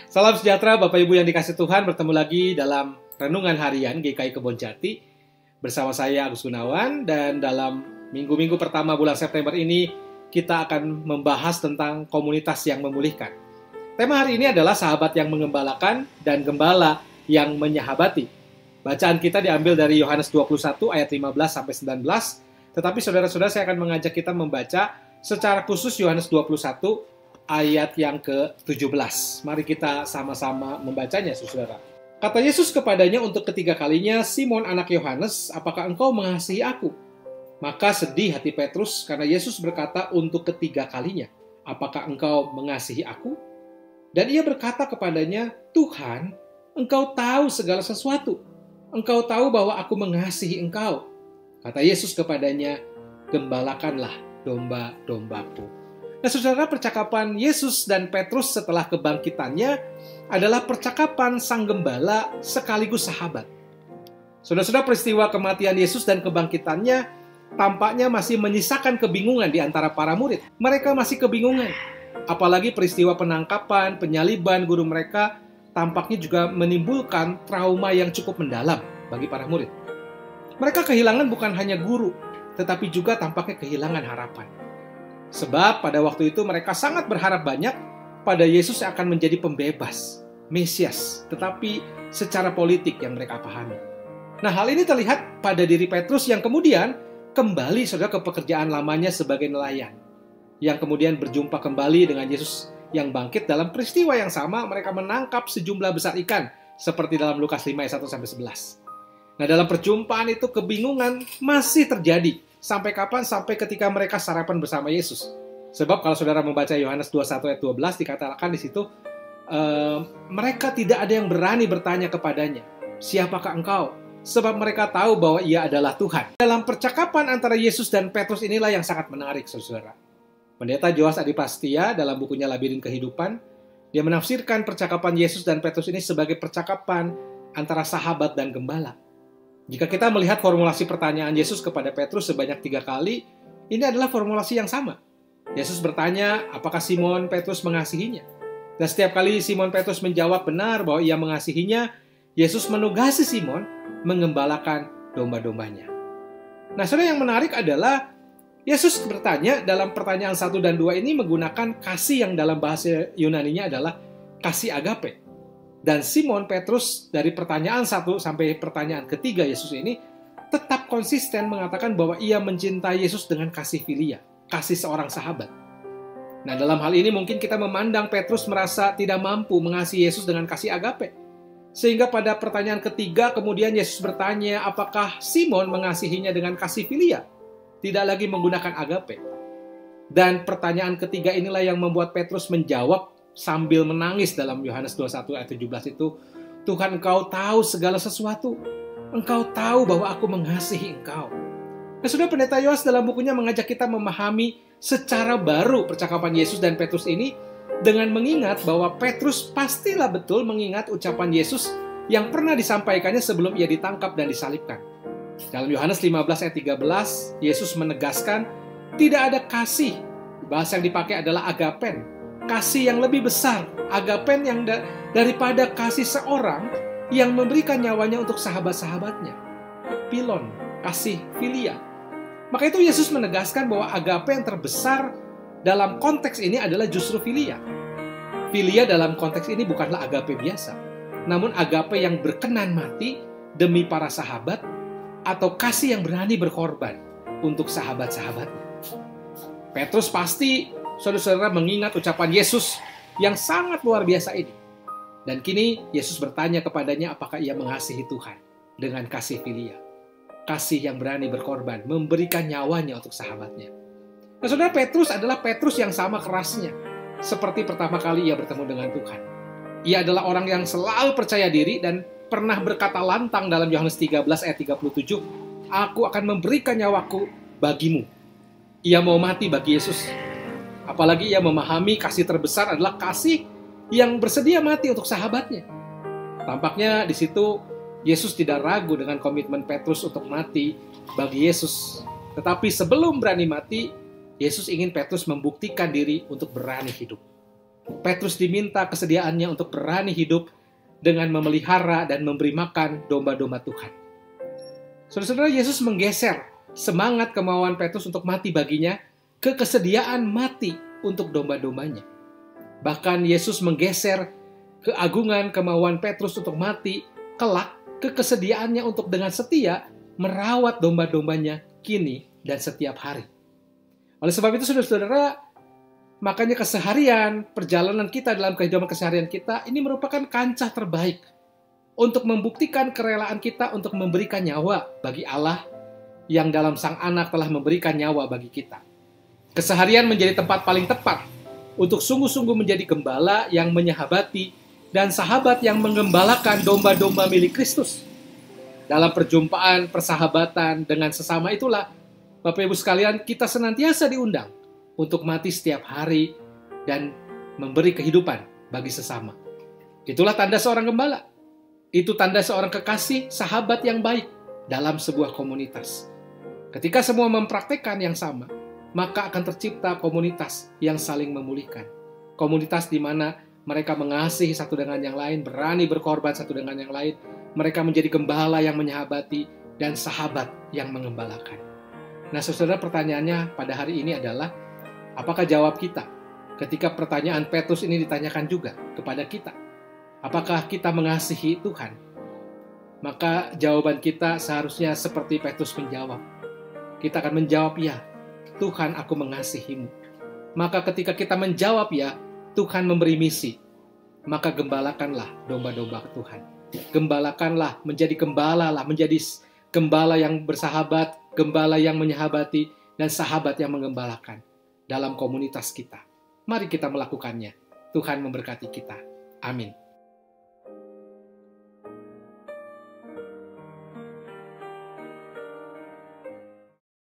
Salam sejahtera Bapak Ibu yang dikasih Tuhan, bertemu lagi dalam Renungan Harian GKI Kebonjati bersama saya Agus Gunawan, dan dalam minggu-minggu pertama bulan September ini kita akan membahas tentang komunitas yang memulihkan. Tema hari ini adalah sahabat yang mengembalakan dan gembala yang menyahabati. Bacaan kita diambil dari Yohanes 21 ayat 15 sampai 19, tetapi saudara-saudara saya akan mengajak kita membaca secara khusus Yohanes 21 ayat yang ke-17. Mari kita sama-sama membacanya, saudara. Kata Yesus kepadanya untuk ketiga kalinya, "Simon anak Yohanes, apakah engkau mengasihi aku?" Maka sedih hati Petrus karena Yesus berkata untuk ketiga kalinya, "Apakah engkau mengasihi aku?" Dan ia berkata kepadanya, "Tuhan, engkau tahu segala sesuatu. Engkau tahu bahwa aku mengasihi engkau." Kata Yesus kepadanya, "Gembalakanlah domba-dombaku." Nah, saudara, percakapan Yesus dan Petrus setelah kebangkitannya adalah percakapan sang gembala sekaligus sahabat. Saudara-saudara, peristiwa kematian Yesus dan kebangkitannya tampaknya masih menyisakan kebingungan di antara para murid. Mereka masih kebingungan. Apalagi peristiwa penangkapan, penyaliban guru mereka tampaknya juga menimbulkan trauma yang cukup mendalam bagi para murid. Mereka kehilangan bukan hanya guru, tetapi juga tampaknya kehilangan harapan. Sebab pada waktu itu mereka sangat berharap banyak pada Yesus yang akan menjadi pembebas, Mesias, tetapi secara politik yang mereka pahami. Nah, hal ini terlihat pada diri Petrus yang kemudian kembali saudara ke pekerjaan lamanya sebagai nelayan, yang kemudian berjumpa kembali dengan Yesus yang bangkit. Dalam peristiwa yang sama mereka menangkap sejumlah besar ikan seperti dalam Lukas 5 ayat 1-11. Nah, dalam perjumpaan itu kebingungan masih terjadi. Sampai kapan? Sampai ketika mereka sarapan bersama Yesus. Sebab kalau saudara membaca Yohanes 21 ayat 12 dikatakan di situ, mereka tidak ada yang berani bertanya kepadanya, "Siapakah engkau?" Sebab mereka tahu bahwa ia adalah Tuhan. Dalam percakapan antara Yesus dan Petrus inilah yang sangat menarik, saudara. Pendeta Joas Adipastia dalam bukunya Labirin Kehidupan, dia menafsirkan percakapan Yesus dan Petrus ini sebagai percakapan antara sahabat dan gembala. Jika kita melihat formulasi pertanyaan Yesus kepada Petrus sebanyak 3 kali, ini adalah formulasi yang sama. Yesus bertanya, apakah Simon Petrus mengasihinya? Dan setiap kali Simon Petrus menjawab benar bahwa ia mengasihinya, Yesus menugasi Simon mengembalakan domba-dombanya. Nah, saudara, yang menarik adalah Yesus bertanya dalam pertanyaan 1 dan 2 ini menggunakan kasih yang dalam bahasa Yunaninya adalah kasih agape. Dan Simon Petrus dari pertanyaan 1 sampai pertanyaan ketiga Yesus ini tetap konsisten mengatakan bahwa ia mencintai Yesus dengan kasih filia, kasih seorang sahabat. Nah, dalam hal ini mungkin kita memandang Petrus merasa tidak mampu mengasihi Yesus dengan kasih agape. Sehingga pada pertanyaan ketiga kemudian Yesus bertanya apakah Simon mengasihinya dengan kasih filia, tidak lagi menggunakan agape. Dan pertanyaan ketiga inilah yang membuat Petrus menjawab sambil menangis dalam Yohanes 21 ayat 17 itu, "Tuhan, engkau tahu segala sesuatu. Engkau tahu bahwa aku mengasihi engkau." Nah, saudara, pendeta Yoas dalam bukunya mengajak kita memahami secara baru percakapan Yesus dan Petrus ini dengan mengingat bahwa Petrus pastilah betul mengingat ucapan Yesus yang pernah disampaikannya sebelum ia ditangkap dan disalibkan. Dalam Yohanes 15 ayat 13, Yesus menegaskan tidak ada kasih. Bahasa yang dipakai adalah agapen. Kasih yang lebih besar, agapen yang daripada kasih seorang yang memberikan nyawanya untuk sahabat-sahabatnya. Pilon, kasih filia. Maka itu Yesus menegaskan bahwa agape yang terbesar dalam konteks ini adalah justru filia. Filia dalam konteks ini bukanlah agape biasa, namun agape yang berkenan mati demi para sahabat atau kasih yang berani berkorban untuk sahabat-sahabatnya. Petrus pasti saudara-saudara mengingat ucapan Yesus yang sangat luar biasa ini. Dan kini Yesus bertanya kepadanya apakah ia mengasihi Tuhan dengan kasih filia. Kasih yang berani berkorban, memberikan nyawanya untuk sahabatnya. Nah, saudara, Petrus adalah Petrus yang sama kerasnya seperti pertama kali ia bertemu dengan Tuhan. Ia adalah orang yang selalu percaya diri dan pernah berkata lantang dalam Yohanes 13 ayat 37, "Aku akan memberikan nyawaku bagimu." Ia mau mati bagi Yesus. Apalagi ia memahami kasih terbesar adalah kasih yang bersedia mati untuk sahabatnya. Tampaknya di situ Yesus tidak ragu dengan komitmen Petrus untuk mati bagi Yesus. Tetapi sebelum berani mati, Yesus ingin Petrus membuktikan diri untuk berani hidup. Petrus diminta kesediaannya untuk berani hidup dengan memelihara dan memberi makan domba-domba Tuhan. Saudara-saudara, Yesus menggeser semangat kemauan Petrus untuk mati baginya ke kesediaan mati untuk domba-dombanya. Bahkan Yesus menggeser keagungan kemauan Petrus untuk mati kelak ke kesediaannya untuk dengan setia merawat domba-dombanya kini dan setiap hari. Oleh sebab itu, saudara-saudara, makanya keseharian, perjalanan kita dalam kehidupan keseharian kita, ini merupakan kancah terbaik untuk membuktikan kerelaan kita untuk memberikan nyawa bagi Allah yang dalam Sang Anak telah memberikan nyawa bagi kita. Keseharian menjadi tempat paling tepat untuk sungguh-sungguh menjadi gembala yang menyahabati dan sahabat yang menggembalakan domba-domba milik Kristus. Dalam perjumpaan, persahabatan dengan sesama itulah, Bapak Ibu sekalian, kita senantiasa diundang untuk mati setiap hari dan memberi kehidupan bagi sesama. Itulah tanda seorang gembala. Itu tanda seorang kekasih, sahabat yang baik dalam sebuah komunitas. Ketika semua mempraktekkan yang sama, maka akan tercipta komunitas yang saling memulihkan. Komunitas di mana mereka mengasihi satu dengan yang lain, berani berkorban satu dengan yang lain. Mereka menjadi gembala yang menyahabati dan sahabat yang mengembalakan. Nah, saudara, pertanyaannya pada hari ini adalah, apakah jawab kita ketika pertanyaan Petrus ini ditanyakan juga kepada kita? Apakah kita mengasihi Tuhan? Maka jawaban kita seharusnya seperti Petrus menjawab. Kita akan menjawab, ya, Tuhan, aku mengasihimu. Maka ketika kita menjawab ya, Tuhan memberi misi. Maka gembalakanlah domba-domba Tuhan. Gembalakanlah, menjadi gembala, menjadi gembala yang bersahabat, gembala yang menyahabati, dan sahabat yang menggembalakan dalam komunitas kita. Mari kita melakukannya. Tuhan memberkati kita. Amin.